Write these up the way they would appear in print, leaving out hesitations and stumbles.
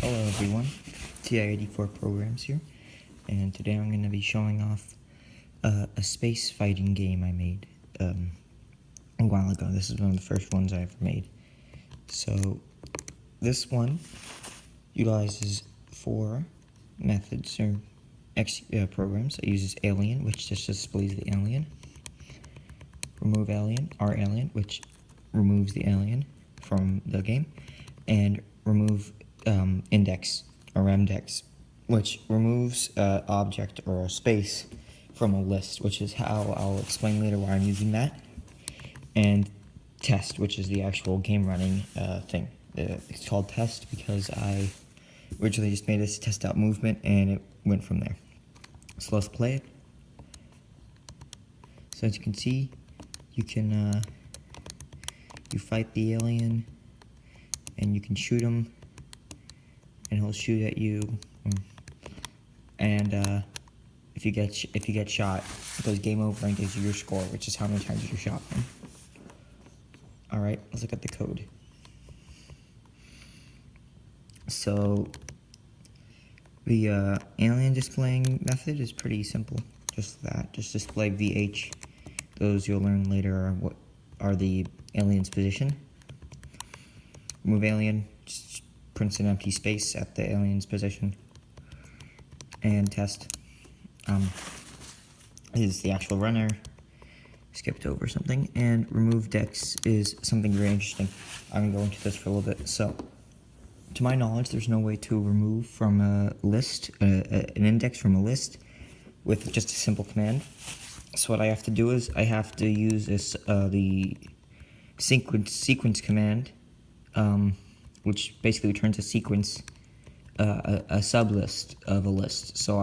Hello everyone, Ti-84 Programs here, and today I'm going to be showing off a space fighting game I made a while ago. This is one of the first ones I ever made. So this one utilizes 4 methods or programs. It uses alien, which just displays the alien, remove alien, r-alien, which removes the alien from the game, and remove index or mdex, which removes an object or a space from a list, which is how I'll explain later why I'm using that, and test, which is the actual game running thing. It's called test because I originally just made this to test out movement and it went from there. So let's play it. So as you can see, you can you fight the alien and you can shoot him and he'll shoot at you, and if you get shot, it goes game over and gives you your score, which is how many times you shot him. Alright, let's look at the code. So the alien displaying method is pretty simple. Just that. Just display VH. Those you'll learn later are what are the alien's position. Remove alien, just prints an empty space at the alien's position. And test is the actual runner. Skipped over something. And remove dex is something very interesting. I'm going to go into this for a little bit. So, to my knowledge, there's no way to remove from a list, an index from a list with just a simple command. So what I have to do is I have to use this the sequence command, which basically returns a sequence, a sublist of a list. So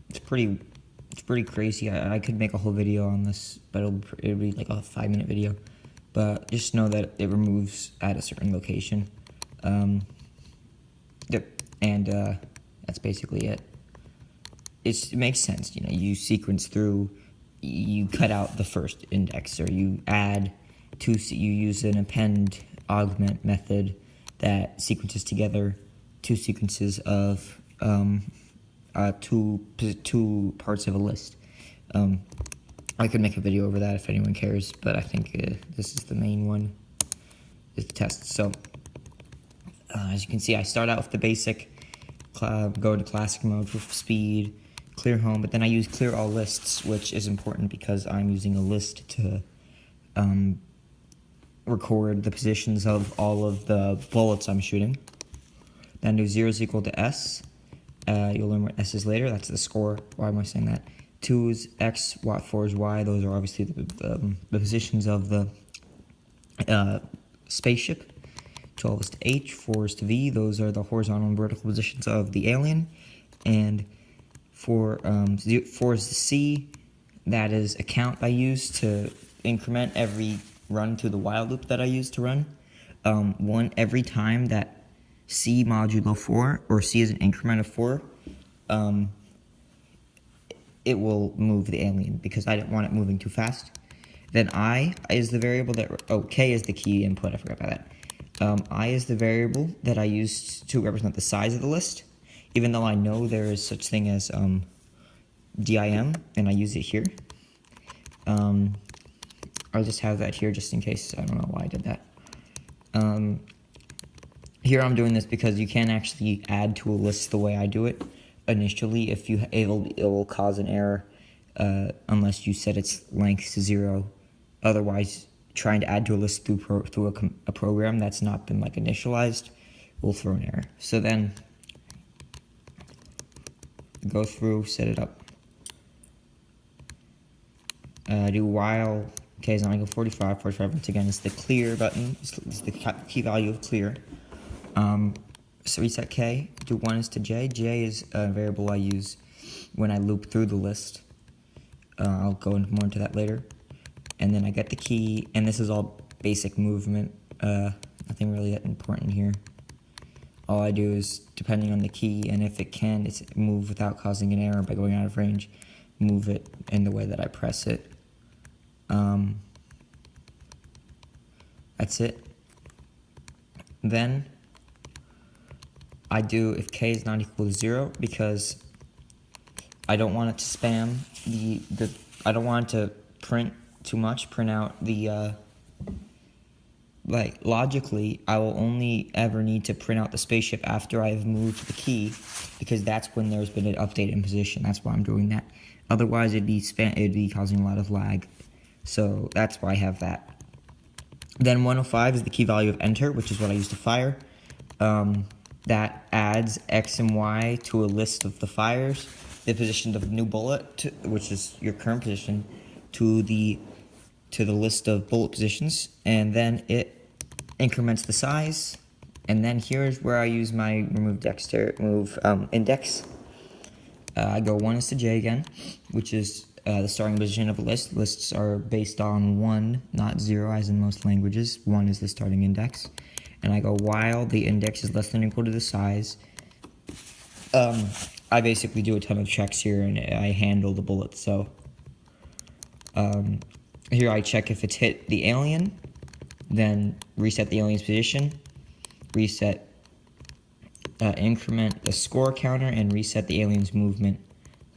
it's pretty crazy. I could make a whole video on this, but it'll be like a 5-minute video. But just know that it removes at a certain location. Yep, and that's basically it. It makes sense, you know. You sequence through, you cut out the first index, or you add you use an append augment method that sequences together 2 sequences of two parts of a list. I could make a video over that if anyone cares, but I think this is the main one, is the test. So, as you can see, I start out with the basic, go to classic mode for speed, clear home, but then I use clear all lists, which is important because I'm using a list to record the positions of all of the bullets I'm shooting. Then do 0 is equal to S. You'll learn what S is later. That's the score. Why am I saying that? 2 is X, 4 is Y. Those are obviously the positions of the spaceship. 12 is to H, 4 is to V. Those are the horizontal and vertical positions of the alien. And 4 is to C. That is a count I use to increment every run to the while loop that I use to run. 1 every time that C modulo 4, or C is an increment of 4, it will move the alien because I didn't want it moving too fast. Then I is the variable that, K is the key input, I forgot about that. I is the variable that I used to represent the size of the list, even though I know there is such thing as DIM, and I use it here. I'll just have that here just in case. I don't know why I did that. Here I'm doing this because you can't actually add to a list the way I do it initially. If you it will cause an error unless you set its length to 0. Otherwise, trying to add to a list through a program that's not been like initialized will throw an error. So then go through, set it up, do while K is not equal to 45. Once again is the clear button. It's the key value of clear. So reset K, do 1 is to J. J is a variable I use when I loop through the list. I'll go more into that later. And then I get the key, and this is all basic movement. Nothing really that important here. All I do is, depending on the key, and if it can, it's move without causing an error by going out of range, move it in the way that I press it. That's it. Then I do if k is not equal to 0 because I don't want it to spam I don't want it to print too much, print out the, like, logically, I will only ever need to print out the spaceship after I've moved the key, because that's when there's been an update in position. That's why I'm doing that. Otherwise, it'd be causing a lot of lag. So that's why I have that. Then 105 is the key value of enter, which is what I use to fire. That adds X and Y to a list of the fires, the position of the new bullet, which is your current position, to the list of bullet positions, and then it increments the size. And then here's where I use my remove index. I go 1 is to J again, which is the starting position of a list. Lists are based on 1, not 0, as in most languages. 1 is the starting index. And I go while the index is less than or equal to the size. I basically do a ton of checks here, and I handle the bullets. So here I check if it's hit the alien, then reset the alien's position, reset, increment the score counter, and reset the alien's movement.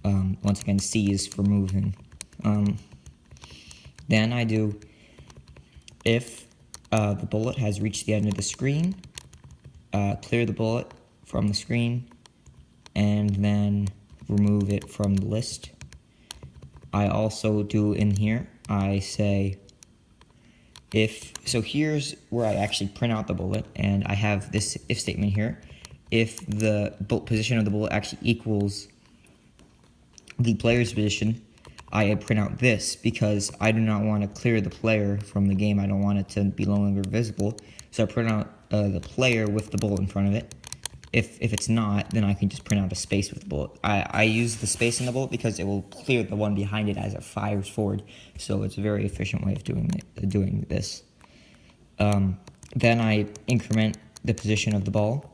Once again, C is for moving. Then I do if the bullet has reached the end of the screen, clear the bullet from the screen, and then remove it from the list. I also do in here, I say so here's where I actually print out the bullet, and I have this if statement here. If the position of the bullet actually equals the player's position, I print out this, because I do not want to clear the player from the game. I don't want it to be no longer visible. So I print out the player with the bullet in front of it. If it's not, then I can just print out a space with the bullet. I use the space in the bullet because it will clear the one behind it as it fires forward. So it's a very efficient way of doing this. Then I increment the position of the ball.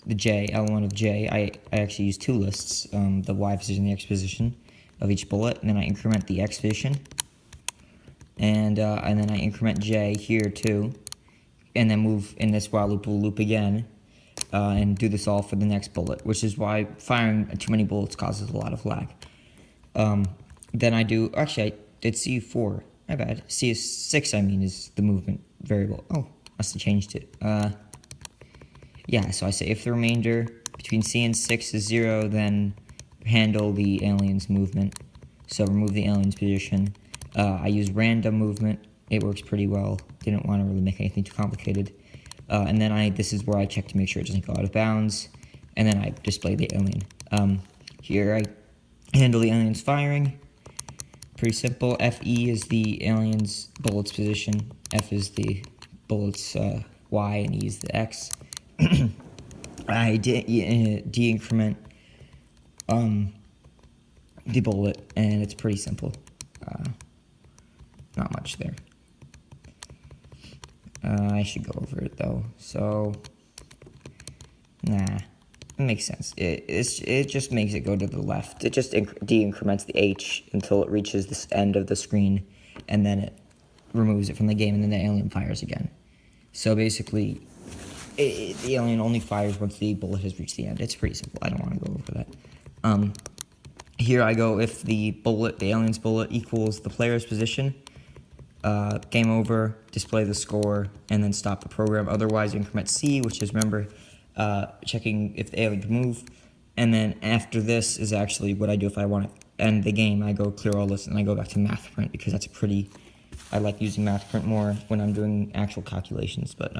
The J, L1 of J, I actually use two lists, the Y position and the X position of each bullet, and then I increment the X position. And then I increment J here too, and then move in this while loop will loop again. And do this all for the next bullet, which is why firing too many bullets causes a lot of lag. Then I do, actually I did C4, my bad, C6 I mean is the movement variable. Oh, must have changed it. Yeah, so I say if the remainder between C and 6 is 0, then handle the alien's movement. So remove the alien's position. I use random movement, it works pretty well, didn't want to really make anything too complicated. And then this is where I check to make sure it doesn't go out of bounds, and then I display the alien. Here I handle the alien's firing. Pretty simple. FE is the alien's bullet's position. F is the bullet's Y, and E is the X. I de-increment the bullet, and it's pretty simple. Not much there. I should go over it though. So, it makes sense. It just makes it go to the left. It just de-increments the H until it reaches this end of the screen, and then it removes it from the game, and then the alien fires again. So basically, the alien only fires once the bullet has reached the end. It's pretty simple. I don't want to go over that. Here I go if the alien's bullet equals the player's position. Game over, display the score, and then stop the program. Otherwise, increment C, which is, remember, checking if the alien can move. And then after this is actually what I do if I want to end the game. I go clear all this, and I go back to math print, because that's I like using math print more when I'm doing actual calculations, but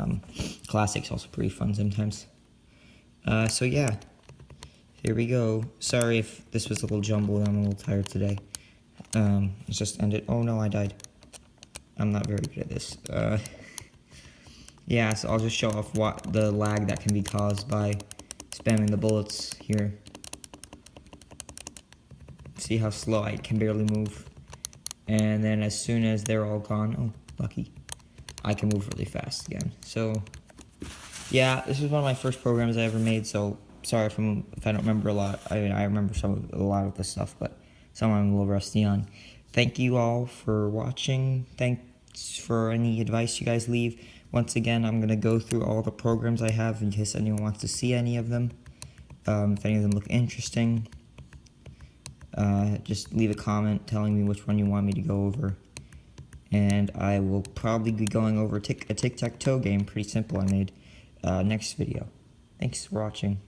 classic's also pretty fun sometimes. So yeah, here we go. Sorry if this was a little jumbled, I'm a little tired today. Let's just end it. Oh no, I died. I'm not very good at this. Yeah, so I'll just show off what the lag that can be caused by spamming the bullets here. See how slow I can barely move. And then as soon as they're all gone, oh, lucky, I can move really fast again. So, yeah, this is one of my first programs I ever made, so sorry if I don't remember a lot. I mean, I remember a lot of this stuff, but some I'm a little rusty on. Thank you all for watching. Thanks for any advice you guys leave. Once again, I'm going to go through all the programs I have in case anyone wants to see any of them. If any of them look interesting, just leave a comment telling me which one you want me to go over. And I will probably be going over a tic-tac-toe game, pretty simple, I made, next video. Thanks for watching.